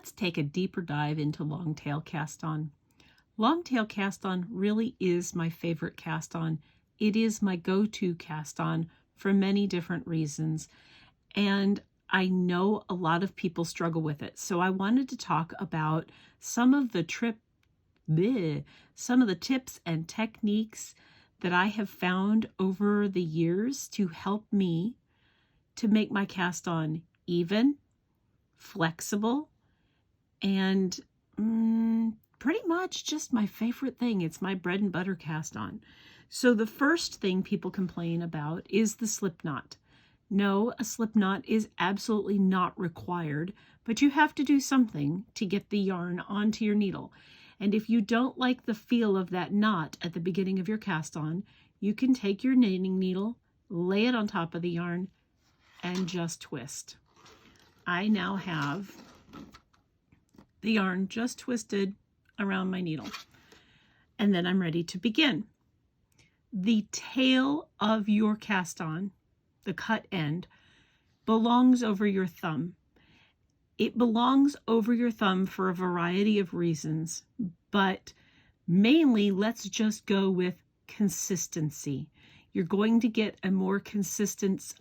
let's take a deeper dive into longtail cast on. Longtail cast on really is my favorite cast on. It is my go-to cast on for many different reasons. And I know a lot of people struggle with it. So I wanted to talk about some of the tips and techniques that I have found over the years to help me to make my cast on even, flexible, and pretty much just my favorite thing. It's my bread and butter cast on. So the first thing people complain about is the slip knot. No, a slip knot is absolutely not required, but you have to do something to get the yarn onto your needle. And if you don't like the feel of that knot at the beginning of your cast on, you can take your knitting needle, lay it on top of the yarn, and just twist. I now have the yarn just twisted around my needle. And then I'm ready to begin. The tail of your cast on, the cut end, belongs over your thumb. It belongs over your thumb for a variety of reasons, but mainly let's just go with consistency. You're going to get a more consistent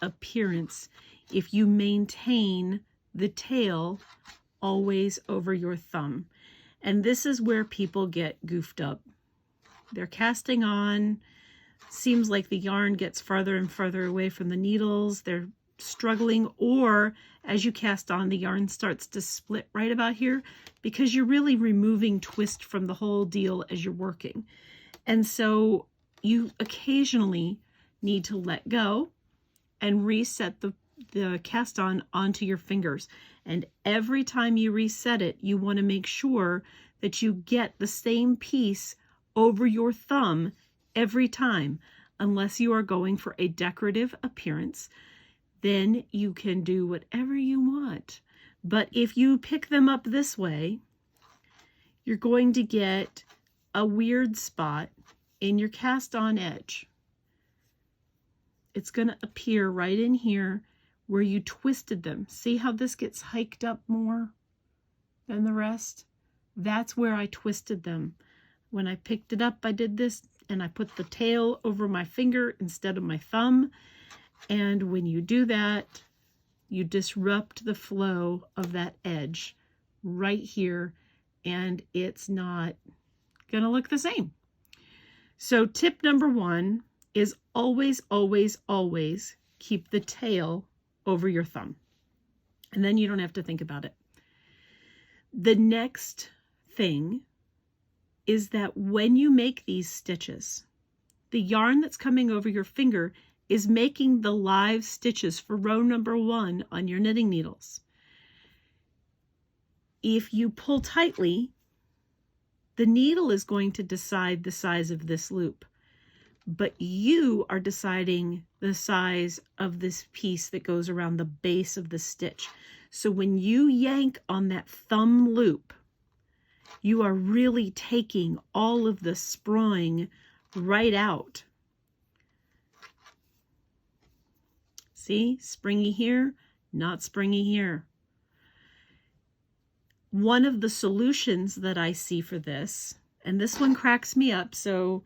appearance if you maintain the tail always over your thumb. And this is where people get goofed up. They're casting on, seems like the yarn gets farther and farther away from the needles. They're struggling, or as you cast on, the yarn starts to split right about here because you're really removing twist from the whole deal as you're working. And so you occasionally need to let go and reset the cast on onto your fingers. And every time you reset it, you want to make sure that you get the same piece over your thumb every time. Unless you are going for a decorative appearance, then you can do whatever you want. But if you pick them up this way, you're going to get a weird spot in your cast on edge. It's going to appear right in here where you twisted them. See how this gets hiked up more than the rest? That's where I twisted them. When I picked it up, I did this, and I put the tail over my finger instead of my thumb. And when you do that, you disrupt the flow of that edge right here, and it's not going to look the same. So tip number one is always, always, always keep the tail over your thumb. And then you don't have to think about it. The next thing is that when you make these stitches, the yarn that's coming over your finger is making the live stitches for row number 1 on your knitting needles. If you pull tightly, the needle is going to decide the size of this loop, but you are deciding the size of this piece that goes around the base of the stitch. So when you yank on that thumb loop, you are really taking all of the sprawling right out. See, springy here, not springy here. One of the solutions that I see for this, and this one cracks me up, so,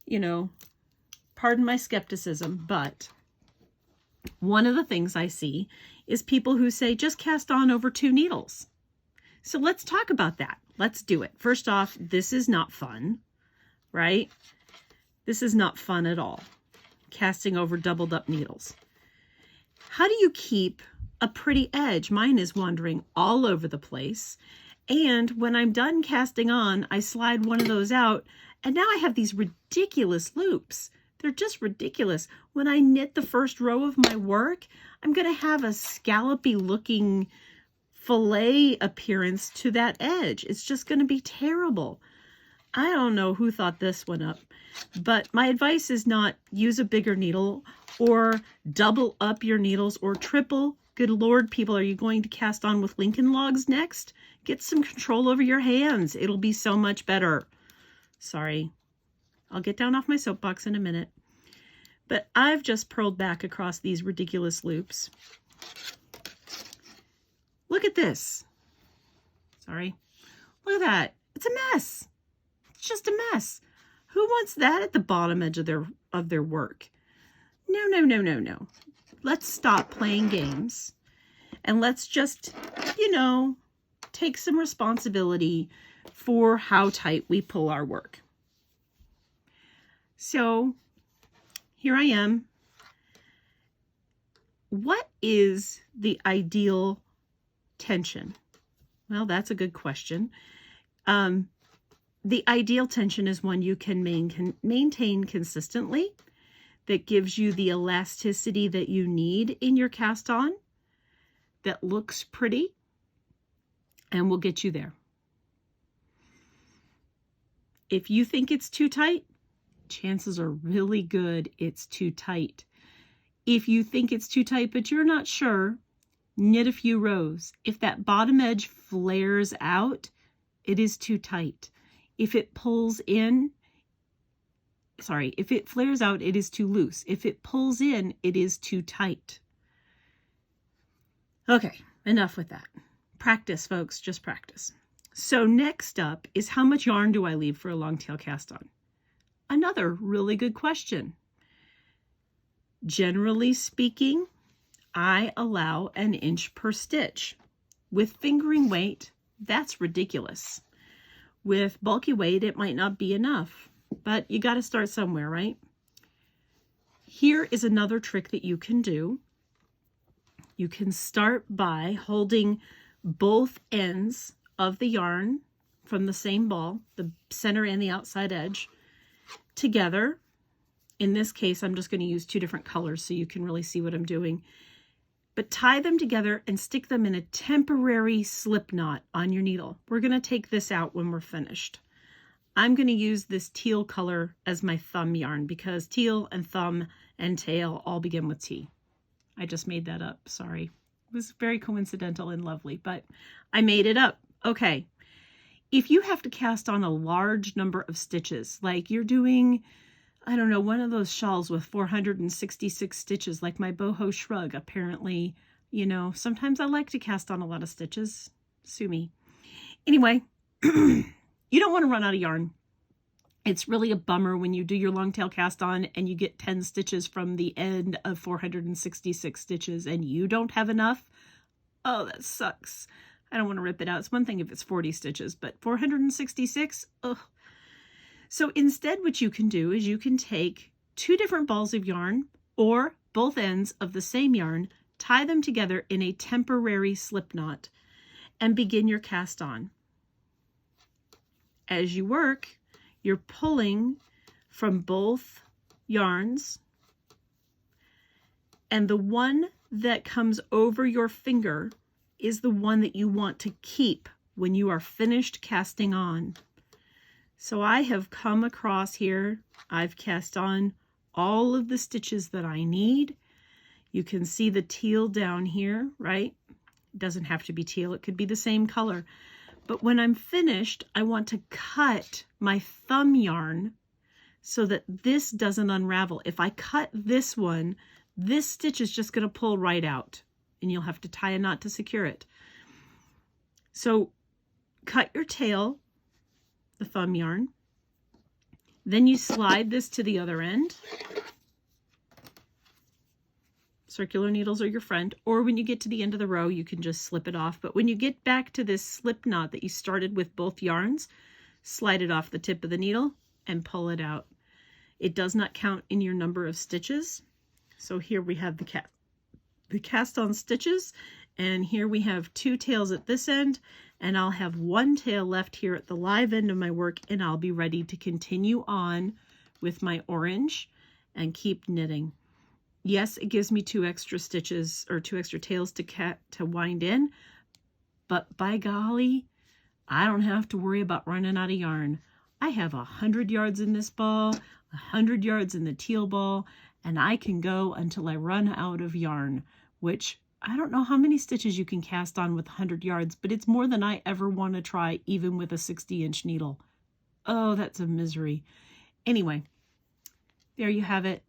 you know, pardon my skepticism, but one of the things I see is people who say, just cast on over 2 needles. So let's talk about that. Let's do it. First off, this is not fun, right? This is not fun at all, casting over doubled up needles. How do you keep a pretty edge? Mine is wandering all over the place. And when I'm done casting on, I slide one of those out, and now I have these ridiculous loops. They're just ridiculous. When I knit the first row of my work, I'm going to have a scallopy looking fillet appearance to that edge. It's just going to be terrible. I don't know who thought this one up, but my advice is not use a bigger needle or double up your needles or triple. Good Lord, people, are you going to cast on with Lincoln logs next? Get some control over your hands. It'll be so much better. Sorry. I'll get down off my soapbox in a minute. But I've just purled back across these ridiculous loops. Look at this. Sorry. Look at that. It's a mess. It's just a mess. Who wants that at the bottom edge of their work? No, no, no, no, no. Let's stop playing games and let's just, you know, take some responsibility for how tight we pull our work. So here I am. What is the ideal tension? Well, that's a good question. The ideal tension is one you can maintain consistently, that gives you the elasticity that you need in your cast on, that looks pretty, and will get you there. If you think it's too tight, chances are really good it's too tight. If you think it's too tight but you're not sure, knit a few rows. If that bottom edge flares out, it is too tight. If it pulls in, if it flares out, it is too loose. If it pulls in, it is too tight. Okay, enough with that. Practice, folks, just practice. So next up is, how much yarn do I leave for a long tail cast on? Another really good question. Generally speaking, I allow 1 inch per stitch. With fingering weight, that's ridiculous. With bulky weight, it might not be enough, but you got to start somewhere, right? Here is another trick that you can do. You can start by holding both ends of the yarn from the same ball, the center and the outside edge, together. In this case, I'm just going to use 2 different colors so you can really see what I'm doing. But tie them together and stick them in a temporary slip knot on your needle. We're going to take this out when we're finished. I'm going to use this teal color as my thumb yarn because teal and thumb and tail all begin with T. I just made that up, sorry. It was very coincidental and lovely, but I made it up. Okay, if you have to cast on a large number of stitches, like you're doing, I don't know, one of those shawls with 466 stitches, like my boho shrug, apparently, you know, sometimes I like to cast on a lot of stitches. Sue me. Anyway, you don't want to run out of yarn. It's really a bummer when you do your long tail cast on and you get 10 stitches from the end of 466 stitches and you don't have enough. Oh, that sucks. I don't want to rip it out. It's one thing if it's 40 stitches, but 466? Ugh. So instead, what you can do is you can take 2 different balls of yarn or both ends of the same yarn, tie them together in a temporary slip knot, and begin your cast on. As you work, you're pulling from both yarns, and the one that comes over your finger is the one that you want to keep when you are finished casting on. So I have come across here, I've cast on all of the stitches that I need. You can see the teal down here, right? It doesn't have to be teal, it could be the same color. But when I'm finished, I want to cut my thumb yarn so that this doesn't unravel. If I cut this one, this stitch is just going to pull right out and you'll have to tie a knot to secure it. So cut your tail, the thumb yarn, then you slide this to the other end. Circular needles are your friend, or when you get to the end of the row, you can just slip it off. But when you get back to this slip knot that you started with both yarns, slide it off the tip of the needle and pull it out. It does not count in your number of stitches. So here we have the cast on stitches, and here we have 2 tails at this end, and I'll have 1 tail left here at the live end of my work, and I'll be ready to continue on with my orange and keep knitting. Yes, it gives me 2 extra stitches or 2 extra tails to wind in, but by golly, I don't have to worry about running out of yarn. I have 100 yards in this ball, 100 yards in the teal ball, and I can go until I run out of yarn, which I don't know how many stitches you can cast on with 100 yards, but it's more than I ever want to try, even with a 60-inch needle. Oh, that's a misery. Anyway, there you have it.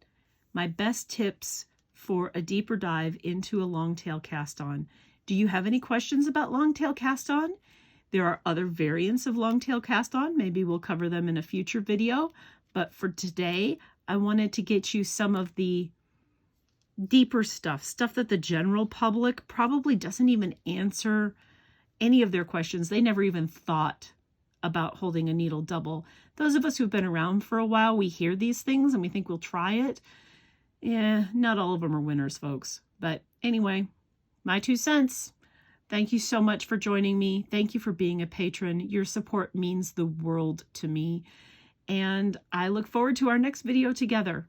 My best tips for a deeper dive into a long tail cast on. Do you have any questions about long-tail cast-on? There are other variants of long-tail cast-on. Maybe we'll cover them in a future video. But for today, I wanted to get you some of the deeper stuff that the general public probably doesn't even answer any of their questions. They never even thought about holding a needle double. Those of us who've been around for a while, we hear these things and we think we'll try it. Yeah, not all of them are winners, folks. But anyway, my 2 cents. Thank you so much for joining me. Thank you for being a patron. Your support means the world to me. And I look forward to our next video together.